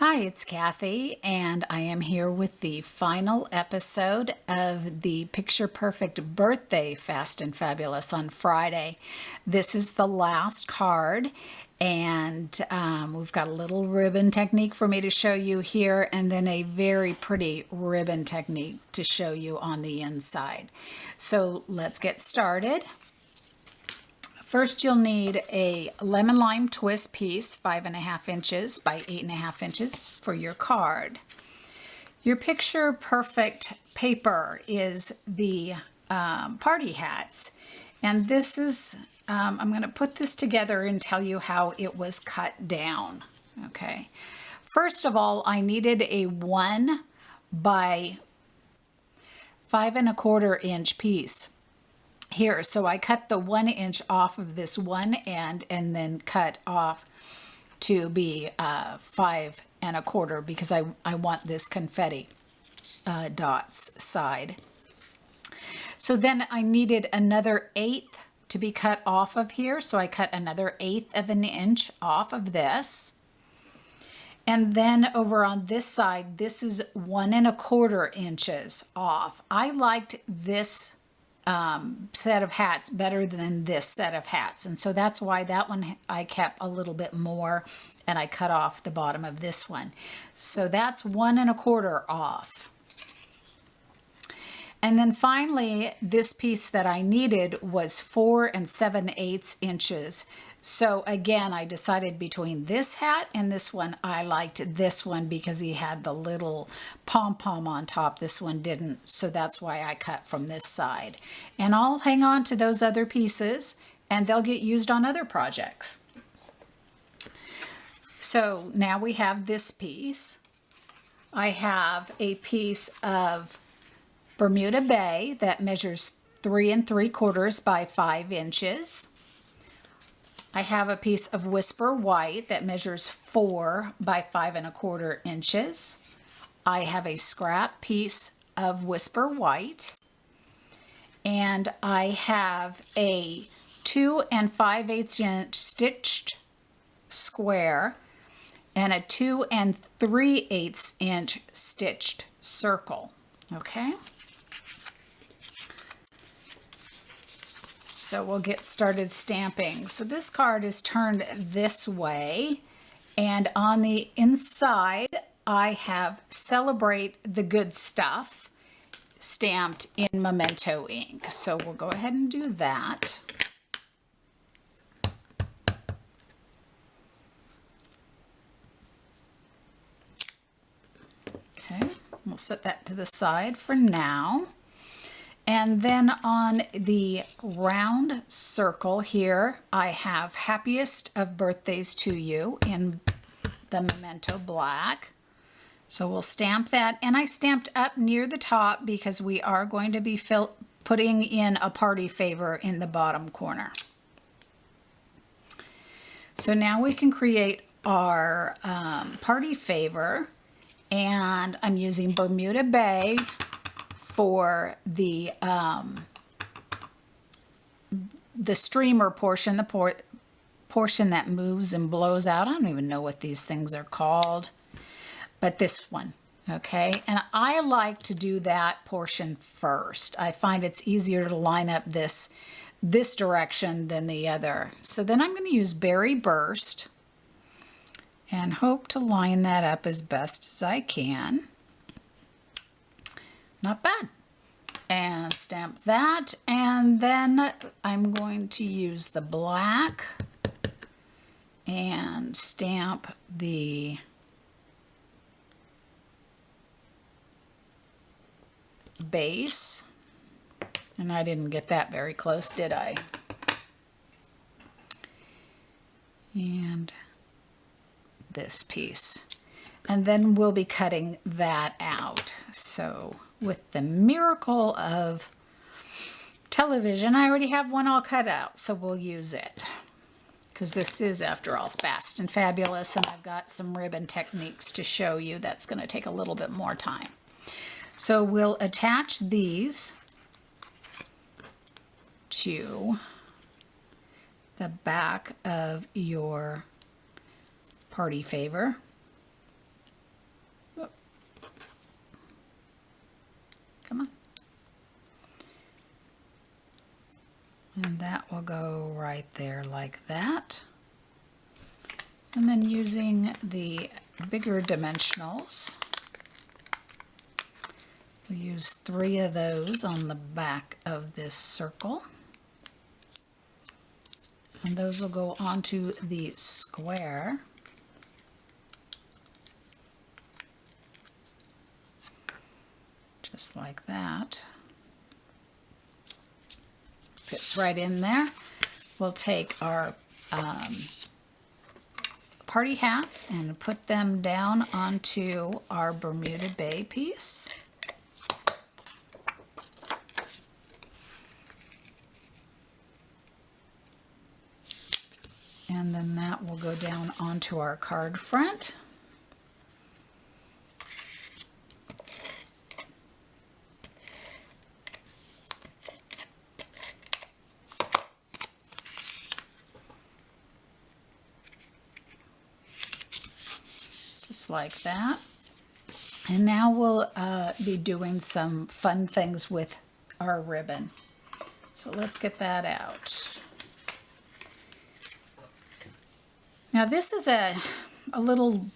Hi, it's Kathy, and I am here with the final episode of the Picture Perfect Birthday Fast and Fabulous on Friday. This is the last card, and we've got a little ribbon technique for me to show you here, and then a very pretty ribbon technique to show you on the inside. So let's get started. First, you'll need a lemon lime twist piece, 5.5 inches by 8.5 inches for your card. Your Picture Perfect paper is the party hats. And this is, I'm going to put this together and tell you how it was cut down. Okay. First of all, I needed a 1 by 5.25 inch piece. Here, so I cut the 1 inch off of this one end and then cut off to be 5.25 because I want this confetti dots side. So then I needed another 1/8 to be cut off of here, so I cut another 1/8 of an inch off of this. And then over on this side, this is 1.25 inches off. I liked this set of hats better than this set of hats, and so that's why that one I kept a little bit more and I cut off the bottom of this one. So that's 1.25 off. And then finally, this piece that I needed was 4 7/8 inches. So again, I decided between this hat and this one. I liked this one because he had the little pom-pom on top. This one didn't, so that's why I cut from this side. And I'll hang on to those other pieces and they'll get used on other projects. So now we have this piece. I have a piece of Bermuda Bay that measures 3 3/4 by 5 inches. I have a piece of Whisper White that measures 4 by 5.25 inches. I have a scrap piece of Whisper White. And I have a 2 5/8 inch stitched square and a 2 3/8 inch stitched circle. Okay. So we'll get started stamping. So this card is turned this way, and on the inside I have Celebrate the Good Stuff stamped in Memento ink. So we'll go ahead and do that. Okay, we'll set that to the side for now. And then on the round circle here, I have Happiest of Birthdays to You in the Memento Black. So we'll stamp that. And I stamped up near the top because we are going to be putting in a party favor in the bottom corner. So now we can create our party favor. And I'm using Bermuda Bay for the streamer portion, the portion that moves and blows out. I don't even know what these things are called, but this one, okay? And I like to do that portion first. I find it's easier to line up this direction than the other. So then I'm going to use Berry Burst and hope to line that up as best as I can. Not bad. And stamp that, and then I'm going to use the black and stamp the base. And I didn't get that very close, did I? And this piece. And then we'll be cutting that out. So with the miracle of television, I already have one all cut out, so we'll use it. Because this is, after all, fast and fabulous, and I've got some ribbon techniques to show you. That's going to take a little bit more time. So we'll attach these to the the back of your party favor. And that will go right there like that. And then using the bigger dimensionals, we'll use 3 of those on the back of this circle. And those will go onto the square. Just like that. Fits right in there. We'll take our party hats and put them down onto our Bermuda Bay piece. And then that will go down onto our card front. Just like that. And now we'll be doing some fun things with our ribbon. So let's get that out. Now this is a little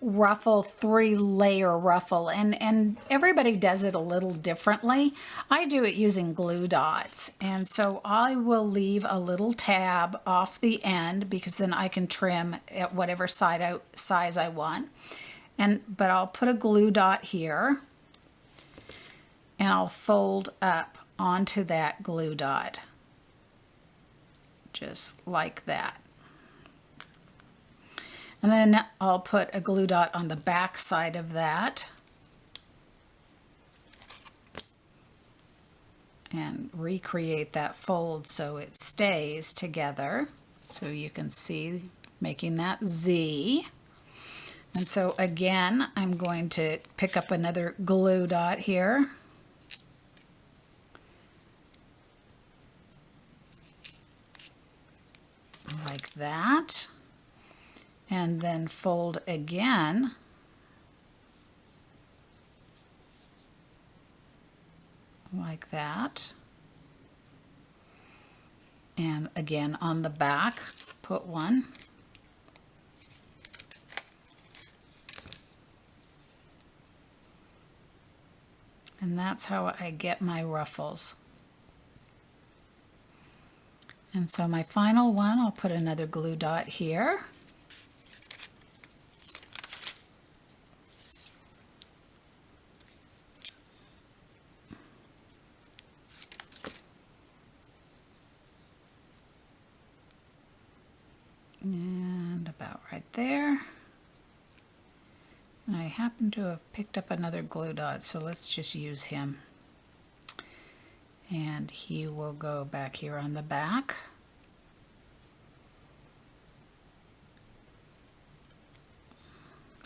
ruffle, 3-layer ruffle, and everybody does it a little differently. I do it using glue dots, and so I will leave a little tab off the end because then I can trim at whatever size I want. But I'll put a glue dot here, and I'll fold up onto that glue dot, just like that. And then I'll put a glue dot on the back side of that and recreate that fold so it stays together. So you can see making that Z. And so again, I'm going to pick up another glue dot here. Like that. And then fold again. Like that. And again on the back, put one. And that's how I get my ruffles. And so my final one, I'll put another glue dot here. And about right there. And I happen to have picked up another glue dot, so let's just use him. And he will go back here on the back.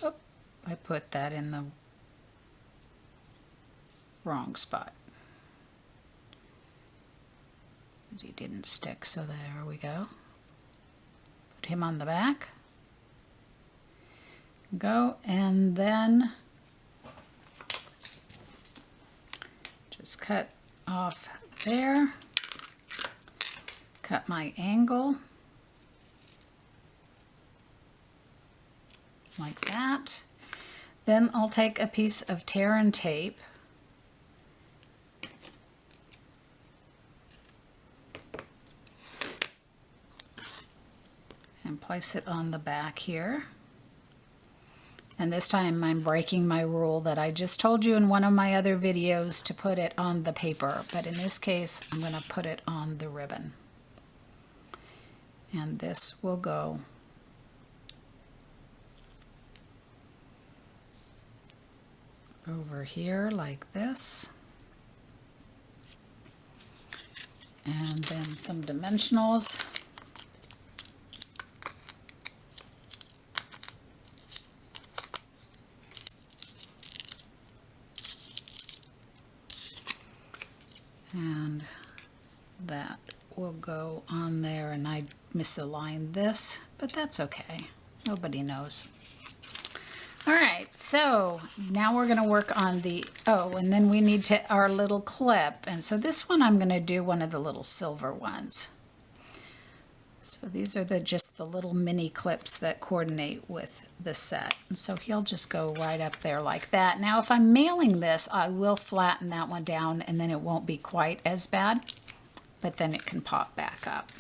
Oh, I put that in the wrong spot. He didn't stick, so there we go. Put him on the back. Go, and then just cut off there, cut my angle like that. Then I'll take a piece of tear and tape and place it on the back here. And this time I'm breaking my rule that I just told you in one of my other videos to put it on the paper, but in this case I'm going to put it on the ribbon. And this will go over here like this. And then some dimensionals. And that will go on there, and I misaligned this, but that's okay. Nobody knows. All right, so now we're going to work on the, oh, and then we need to our little clip. And so this one I'm going to do one of the little silver ones. So these are just the little mini clips that coordinate with the set. And so he'll just go right up there like that. Now if I'm mailing this, I will flatten that one down and then it won't be quite as bad, but then it can pop back up.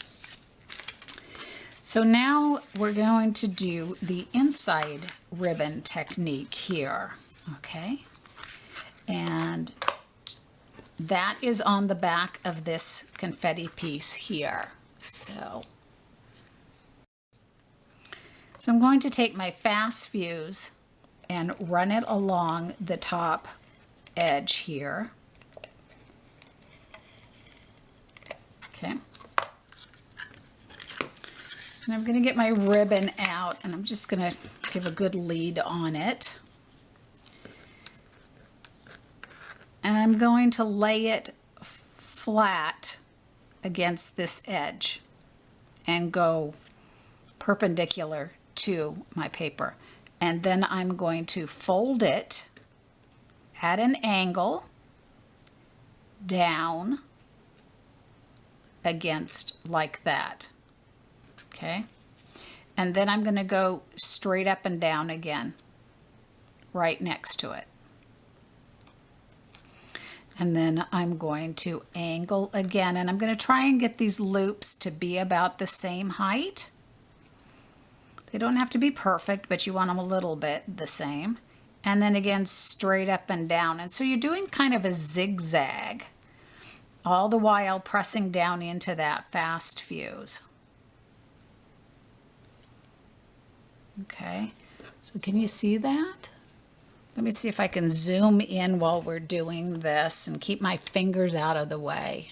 So now we're going to do the inside ribbon technique here, okay? And that is on the back of this confetti piece here. So I'm going to take my fast fuse and run it along the top edge here. Okay. And I'm going to get my ribbon out and I'm just going to give a good lead on it. And I'm going to lay it flat against this edge and go perpendicular to my paper. And then I'm going to fold it at an angle down against like that. Okay, and then I'm going to go straight up and down again, right next to it. And then I'm going to angle again, and I'm going to try and get these loops to be about the same height. They don't have to be perfect, but you want them a little bit the same. And then again, straight up and down. And so you're doing kind of a zigzag, all the while pressing down into that fast fuse. Okay, so can you see that? Let me see if I can zoom in while we're doing this and keep my fingers out of the way.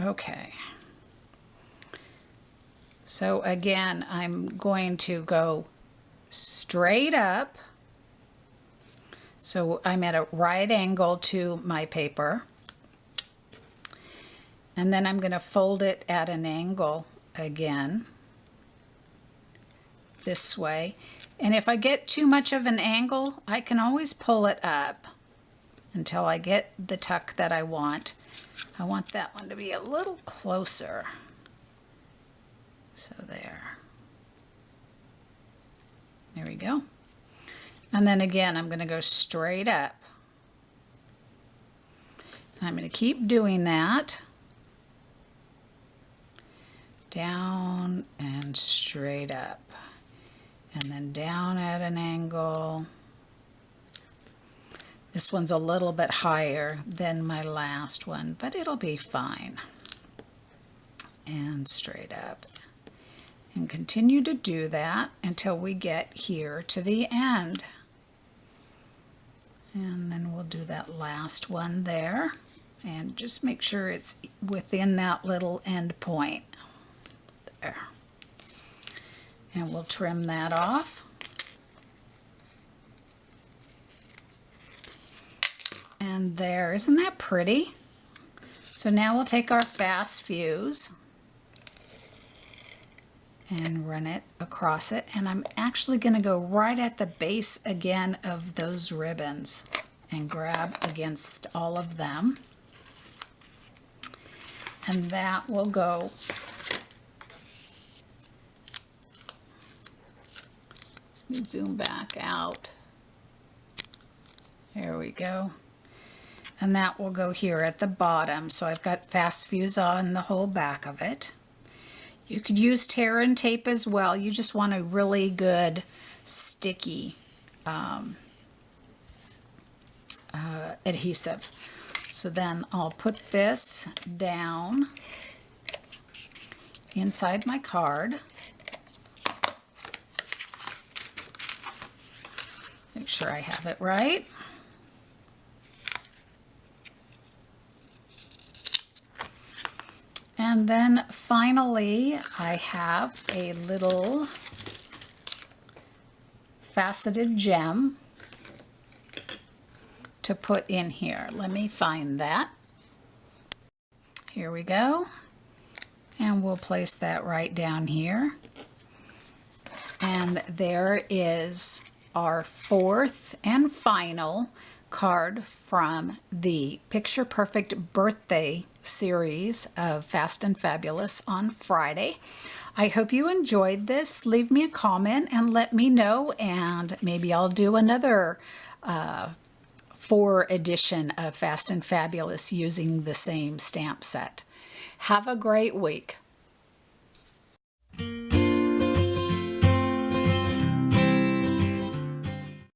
Okay. So again, I'm going to go straight up. So I'm at a right angle to my paper. And then I'm going to fold it at an angle again, this way. And if I get too much of an angle, I can always pull it up until I get the tuck that I want. I want that one to be a little closer. So there. There we go. And then again, I'm going to go straight up. I'm going to keep doing that. Down and straight up, and then down at an angle. This one's a little bit higher than my last one, but it'll be fine. And straight up, and continue to do that until we get here to the end. And then we'll do that last one there, and just make sure it's within that little end point. There. And we'll trim that off. And there, isn't that pretty? So now we'll take our fast fuse and run it across it. And I'm actually going to go right at the base again of those ribbons and grab against all of them. And that will go zoom back out. There we go. And that will go here at the bottom. So I've got fast fuse on the whole back of it. You could use tear and tape as well. You just want a really good sticky adhesive. So then I'll put this down inside my card. Make sure I have it right. And then finally, I have a little faceted gem to put in here. Let me find that. Here we go. And we'll place that right down here. And there is our fourth and final card from the Picture Perfect birthday series of Fast and Fabulous on Friday. I hope you enjoyed this. Leave me a comment and let me know, and maybe I'll do another 4 edition of Fast and Fabulous using the same stamp set. Have a great week.